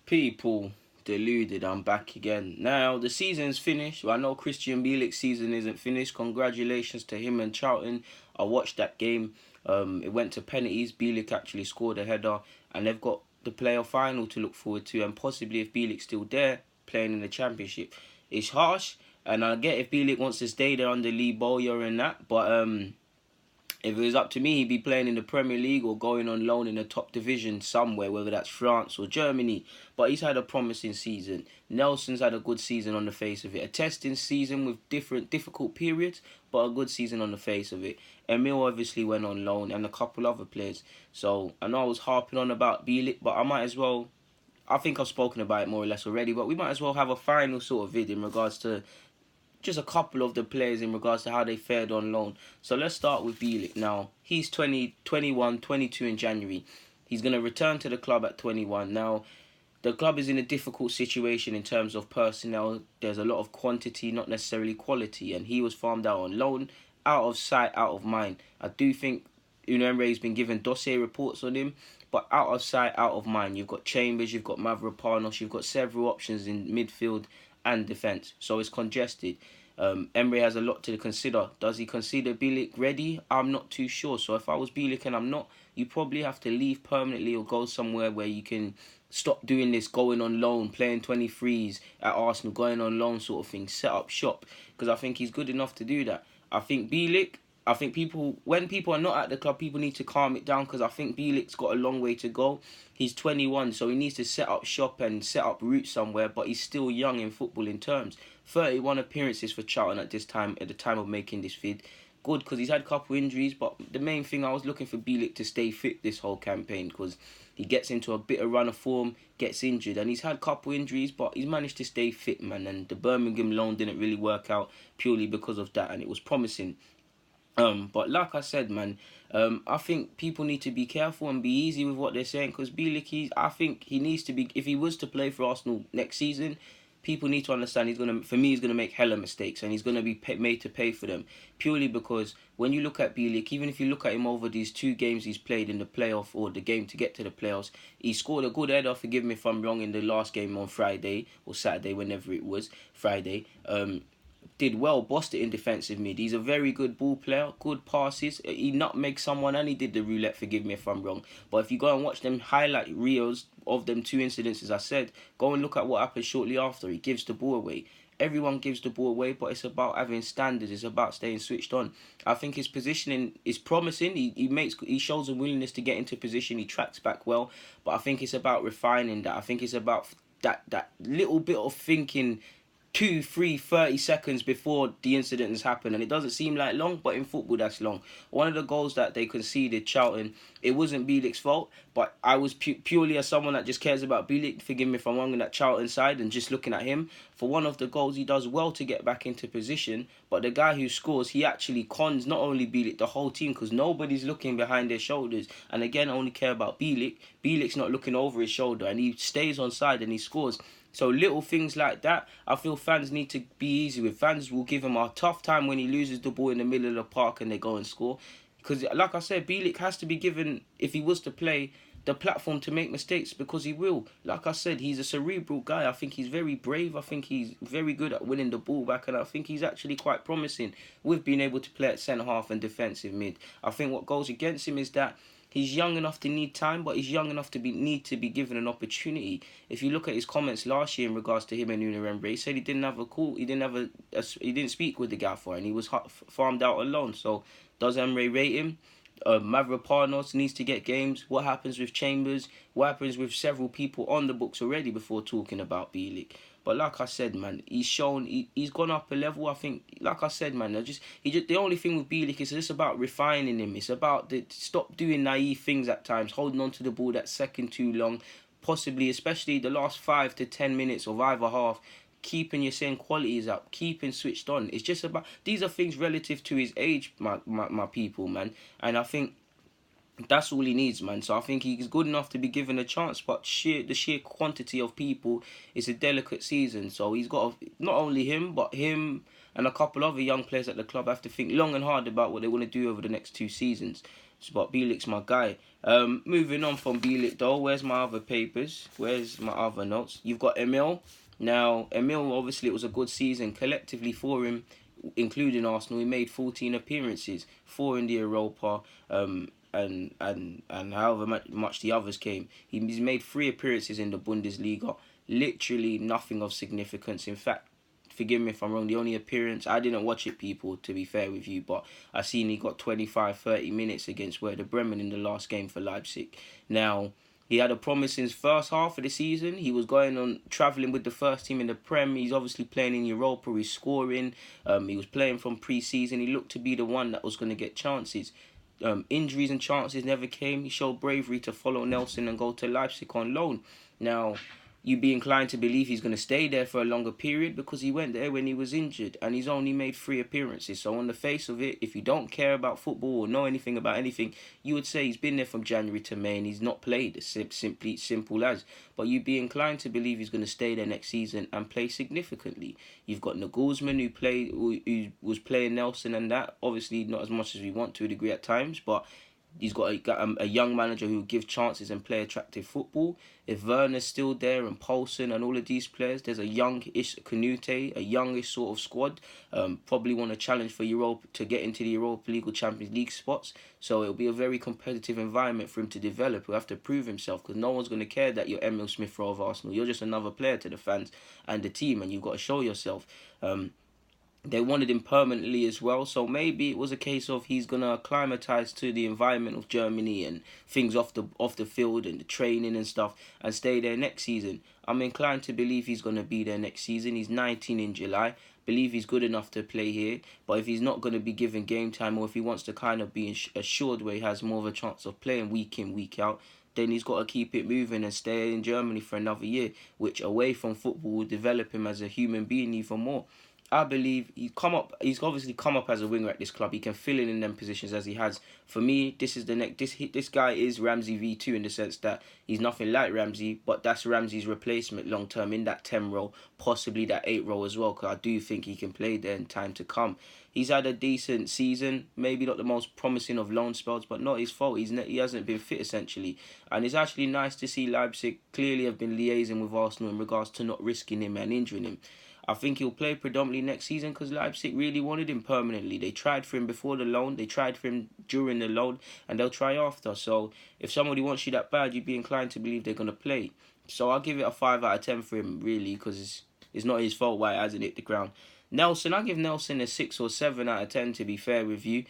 People, deluded, I'm back again. Now, the season's finished. Well, I know Krystian Bielik's season isn't finished. Congratulations to him and Charlton. I watched that game. It went to penalties. Bielik actually scored a header. And they've got the playoff final to look forward to. And possibly, if Bielik's still there, playing in the Championship. It's harsh. And I get if Bielik wants to stay there under Lee Bowyer and that. But if it was up to me, he'd be playing in the Premier League or going on loan in the top division somewhere, whether that's France or Germany. But he's had a promising season. Nelson's had a good season on the face of it. A testing season with difficult periods, but a good season on the face of it. Emile obviously went on loan and a couple other players. So I know I was harping on about Bielik, but I might as well... I think I've spoken about it more or less already, but we might as well have a final sort of vid in regards to just a couple of the players in regards to how they fared on loan. So let's start with Bielik now. He's 21, 22 in January. He's going to return to the club at 21. Now, the club is in a difficult situation in terms of personnel. There's a lot of quantity, not necessarily quality. And he was farmed out on loan, out of sight, out of mind. I do think Loanee has been given dossier reports on him, but out of sight, out of mind. You've got Chambers, you've got Mavropanos, you've got several options in midfield and defence, so it's congested. Emre has a lot to consider. Does he consider Bielik ready? I'm not too sure. So if I was Bielik and I'm not, you probably have to leave permanently or go somewhere where you can stop doing this, going on loan, playing 23s at Arsenal, going on loan sort of thing, set up shop, because I think he's good enough to do that. I think when people are not at the club, people need to calm it down, because I think Bielik's got a long way to go. He's 21, so he needs to set up shop and set up roots somewhere, but he's still young in footballing terms. 31 appearances for Charlton at the time of making this vid. Good, because he's had a couple injuries, but the main thing, I was looking for Bielik to stay fit this whole campaign, because he gets into a bit of run of form, gets injured, and he's had a couple injuries, but he's managed to stay fit, man. And the Birmingham loan didn't really work out purely because of that, and it was promising. But like I said, man, I think people need to be careful and be easy with what they're saying, because Bielik, I think he needs to be, if he was to play for Arsenal next season, people need to understand he's going to make hella mistakes, and he's going to be made to pay for them, purely because when you look at Bielik, even if you look at him over these 2 games he's played in the playoff, or the game to get to the playoffs, he scored a good header, forgive me if I'm wrong, in the last game on Friday, or Saturday, whenever it was, Friday. Did well, bossed it in defensive mid. He's a very good ball player, good passes. He nutmegged someone and he did the roulette, forgive me if I'm wrong. But if you go and watch them highlight reels of them 2 incidents, as I said, go and look at what happened shortly after. He gives the ball away. Everyone gives the ball away, but it's about having standards. It's about staying switched on. I think his positioning is promising. He shows a willingness to get into position. He tracks back well. But I think it's about refining that. I think it's about that little bit of thinking 2, 3, 30 seconds before the incident has happened, and it doesn't seem like long, but in football that's long. One of the goals that they conceded, Charlton, it wasn't Bielik's fault, but I was purely as someone that just cares about Bielik, forgive me if I'm wrong on that Charlton side, and just looking at him, for one of the goals he does well to get back into position, but the guy who scores, he actually cons not only Bielik, the whole team, because nobody's looking behind their shoulders, and again, I only care about Bielik. Bielik's not looking over his shoulder, and he stays on side and he scores. So little things like that, I feel fans need to be easy with. Fans will give him a tough time when he loses the ball in the middle of the park and they go and score. Because like I said, Bielik has to be given, if he was to play, the platform to make mistakes, because he will. Like I said, he's a cerebral guy. I think he's very brave. I think he's very good at winning the ball back, and I think he's actually quite promising with being able to play at centre-half and defensive mid. I think what goes against him is that he's young enough to need time, but he's young enough to need to be given an opportunity. If you look at his comments last year in regards to him and Loanee, he said he didn't have a call, he didn't speak with the gaffer, and he was farmed out alone. So does Emre rate him? Mavropanos needs to get games. What happens with Chambers? What happens with several people on the books already before talking about Bielik? But like I said, man, he's gone up a level. I think, like I said, man, the only thing with Bielik is it's about refining him. It's about stop doing naive things at times, holding on to the ball that second too long, possibly, especially the last 5 to 10 minutes of either half, keeping your same qualities up, keeping switched on. It's just about, these are things relative to his age, my people, man. And I think that's all he needs, man. So I think he's good enough to be given a chance, but the sheer quantity of people is a delicate season. So he's got not only him, but him and a couple other young players at the club have to think long and hard about what they want to do over the next 2 seasons. But Bielik's my guy. Moving on from Bielik though, where's my other papers? Where's my other notes? You've got Emile. Now, Emile, obviously, it was a good season collectively for him, including Arsenal. He made 14 appearances, 4 in the Europa, and however much the others came. He's made 3 appearances in the Bundesliga. Literally nothing of significance. In fact, forgive me if I'm wrong, the only appearance, I didn't watch it, people, to be fair with you, but I seen he got 25-30 minutes against Werder Bremen in the last game for Leipzig. Now, he had a promising first half of the season. He was going on travelling with the first team in the Prem. He's obviously playing in Europa. He's scoring. He was playing from pre-season. He looked to be the one that was going to get chances. Injuries and chances never came. He showed bravery to follow Nelson and go to Leipzig on loan. Now, you'd be inclined to believe he's going to stay there for a longer period because he went there when he was injured and he's only made 3 appearances. So on the face of it, if you don't care about football or know anything about anything, you would say he's been there from January to May and he's not played. It's simple as. But you'd be inclined to believe he's going to stay there next season and play significantly. You've got Nagelsmann who was playing Nelson and that. Obviously not as much as we want to a degree at times, but he's got a young manager who will give chances and play attractive football. If Werner's still there and Poulsen and all of these players, there's a youngish Canute, a youngish sort of squad. Probably want to challenge for Europe to get into the Europa League or Champions League spots. So it'll be a very competitive environment for him to develop. He'll have to prove himself because no one's going to care that you're Emile Smith Rowe of Arsenal. You're just another player to the fans and the team, and you've got to show yourself. They wanted him permanently as well, so maybe it was a case of he's gonna acclimatise to the environment of Germany and things off the field and the training and stuff, and stay there next season. I'm inclined to believe he's gonna be there next season. He's 19 in July. Believe he's good enough to play here, but if he's not gonna be given game time, or if he wants to kind of be assured where he has more of a chance of playing week in, week out, then he's got to keep it moving and stay in Germany for another year, which away from football will develop him as a human being even more. I believe he's obviously come up as a winger at this club. He can fill in them positions as he has. For me, this is the next. This guy is Ramsey V2 in the sense that he's nothing like Ramsey, but that's Ramsey's replacement long term in that 10 role, possibly that 8 role as well. Because I do think he can play there in time to come. He's had a decent season, maybe not the most promising of loan spells, but not his fault. He hasn't been fit essentially, and it's actually nice to see Leipzig clearly have been liaising with Arsenal in regards to not risking him and injuring him. I think he'll play predominantly next season because Leipzig really wanted him permanently. They tried for him before the loan, they tried for him during the loan, and they'll try after. So if somebody wants you that bad, you'd be inclined to believe they're going to play. So I'll give it a 5 out of 10 for him, really, because it's not his fault why it hasn't hit the ground. Nelson, I give Nelson a 6 or 7 out of 10 to be fair with you.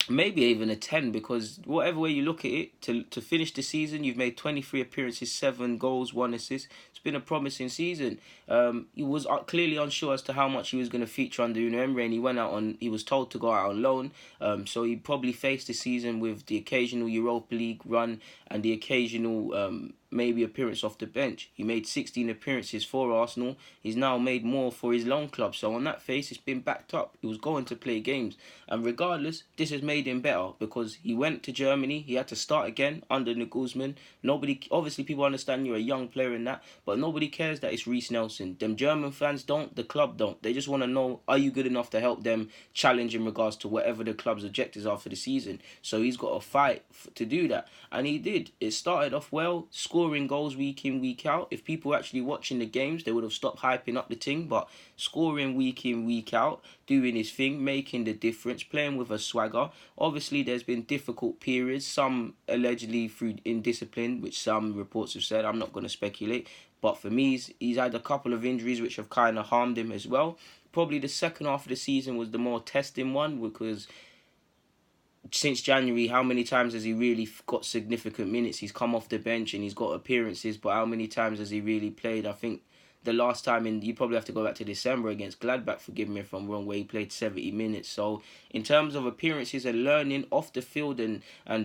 Maybe even a 10 because whatever way you look at it, to finish the season, you've made 23 appearances, 7 goals, 1 assist. It's been a promising season. He was clearly unsure as to how much he was going to feature under Unai Emery, and he was told to go out on loan. So he probably faced the season with the occasional Europa League run and the occasional maybe appearance off the bench. He made 16 appearances for Arsenal. He's now made more for his loan club. So on that face, it's been backed up. He was going to play games. And regardless, this has made him better because he went to Germany. He had to start again under Nagelsmann. Obviously people understand you're a young player in that, but nobody cares that it's Reiss Nelson. Them German fans don't, the club don't. They just want to know, are you good enough to help them challenge in regards to whatever the club's objectives are for the season? So he's got to fight to do that. And he did. It started off well, scoring goals week in, week out. If people were actually watching the games, they would have stopped hyping up the thing, but scoring week in, week out, doing his thing, making the difference, playing with a swagger. Obviously, there's been difficult periods, some allegedly through indiscipline, which some reports have said. I'm not going to speculate. But for me, he's had a couple of injuries which have kind of harmed him as well. Probably the second half of the season was the more testing one because since January, how many times has he really got significant minutes? He's come off the bench and he's got appearances, but how many times has he really played? I think the last time, you probably have to go back to December against Gladbach, forgive me if I'm wrong, where he played 70 minutes. So in terms of appearances and learning off the field and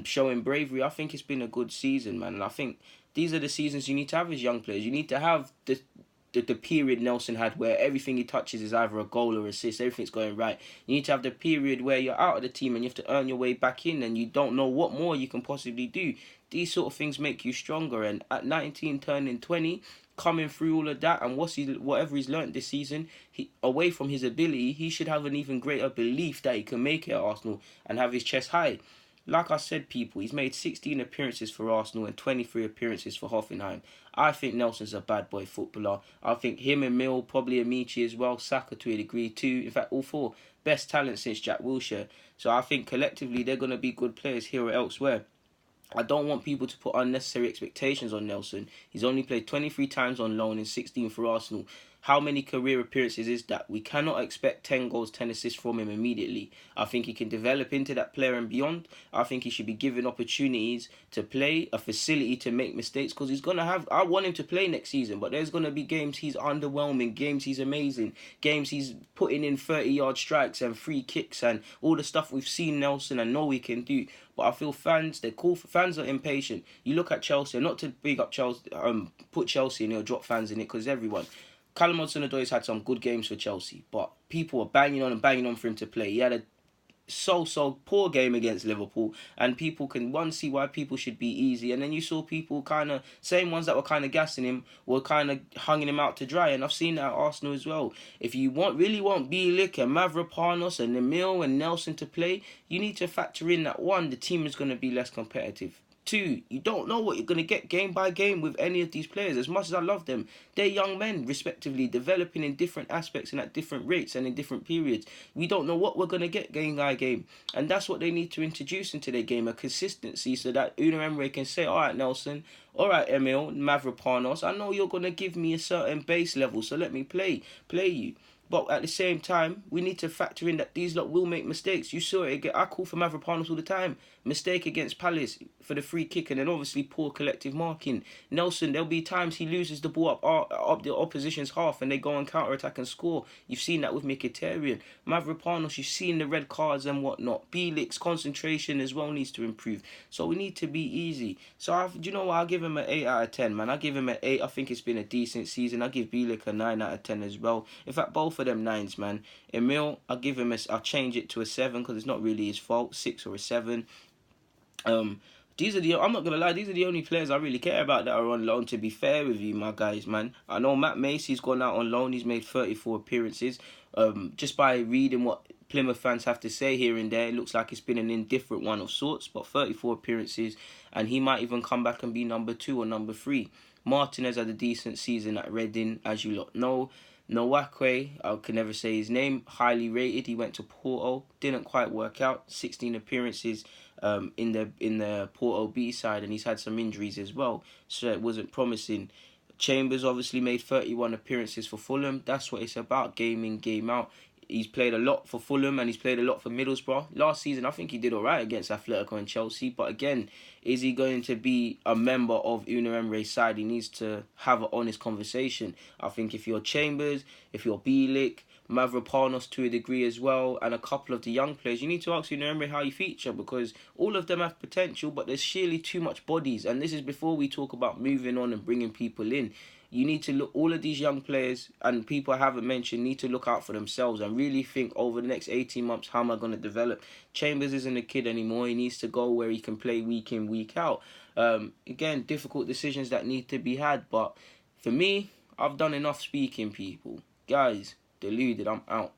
showing bravery, I think it's been a good season, man. And I think these are the seasons you need to have as young players. You need to have the period Nelson had where everything he touches is either a goal or assist, everything's going right. You need to have the period where you're out of the team and you have to earn your way back in and you don't know what more you can possibly do. These sort of things make you stronger, and at 19 turning 20, coming through all of that and whatever he's learnt this season, away from his ability, he should have an even greater belief that he can make it at Arsenal and have his chest high. like I said, people, he's made 16 appearances for Arsenal and 23 appearances for Hoffenheim. I think Nelson's a bad boy footballer. I think him and Mill, probably Amici as well, Saka to a degree too. In fact, all four, best talent since Jack Wilshere. So I think collectively they're going to be good players here or elsewhere. I don't want people to put unnecessary expectations on Nelson. He's only played 23 times on loan and 16 for Arsenal. How many career appearances is that? We cannot expect 10 goals, 10 assists from him immediately. I think he can develop into that player and beyond. I think he should be given opportunities to play, a facility to make mistakes, because he's going to have... I want him to play next season, but there's going to be games he's underwhelming, games he's amazing, games he's putting in 30-yard strikes and free kicks and all the stuff we've seen Nelson and know he can do. But I feel fans are impatient. You look at Chelsea, not to big up Chelsea, put Chelsea and drop fans in it, because everyone. Callum Hudson-Odoi's had some good games for Chelsea, but people were banging on for him to play. He had a so poor game against Liverpool, and people can see why people should be easy. And then you saw people kind of, same ones that were kind of gassing him, were kind of hanging him out to dry. And I've seen that at Arsenal as well. If you really want Bielik and Mavropanos and Emile and Nelson to play, you need to factor in that, one, the team is going to be less competitive. Two, you don't know what you're going to get game by game with any of these players. As much as I love them, they're young men, respectively, developing in different aspects and at different rates and in different periods. We don't know what we're going to get game by game. And that's what they need to introduce into their game, a consistency, so that Unai Emery can say, all right, Nelson, all right, Emile, Mavropanos, I know you're going to give me a certain base level, so let me play you. But at the same time, we need to factor in that these lot will make mistakes. You saw it again. I call for Mavropanos all the time. Mistake against Palace for the free kick, and then obviously poor collective marking. Nelson, there'll be times he loses the ball up the opposition's half and they go on counter-attack and score. You've seen that with Mkhitaryan. Mavropanos, you've seen the red cards and whatnot. Bielik's concentration as well needs to improve. So we need to be easy. So, do you know what? I'll give him an 8 out of 10, man. I'll give him an 8. I think it's been a decent season. I'll give Bielik a 9 out of 10 as well. In fact, both of them 9s, man. Emile, I'll change it to a 7 because it's not really his fault. 6 or a 7. I'm not gonna lie, these are the only players I really care about that are on loan, to be fair with you, my guys, man. I know Matt Macy's gone out on loan, he's made 34 appearances. Just by reading what Plymouth fans have to say here and there, it looks like it's been an indifferent one of sorts, but 34 appearances, and he might even come back and be number 2 or number 3. Martinez had a decent season at Reading, as you lot know. Nwakwe, I can never say his name, highly rated. He went to Porto, didn't quite work out. 16 appearances in the Porto B side, and he's had some injuries as well, so it wasn't promising. Chambers obviously made 31 appearances for Fulham. That's what it's about, game in, game out. He's played a lot for Fulham and he's played a lot for Middlesbrough. Last season, I think he did all right against Atletico and Chelsea. But again, is he going to be a member of Unai Emery's side? He needs to have an honest conversation. I think if you're Chambers, if you're Bielik, Mavropanos to a degree as well, and a couple of the young players, you need to ask Unai Emery how you feature, because all of them have potential, but there's sheerly too much bodies. And this is before we talk about moving on and bringing people in. You need to look, all of these young players and people I haven't mentioned need to look out for themselves and really think over the next 18 months, how am I going to develop? Chambers isn't a kid anymore. He needs to go where he can play week in, week out. Again, difficult decisions that need to be had. But for me, I've done enough speaking, people. Guys, Deluded, I'm out.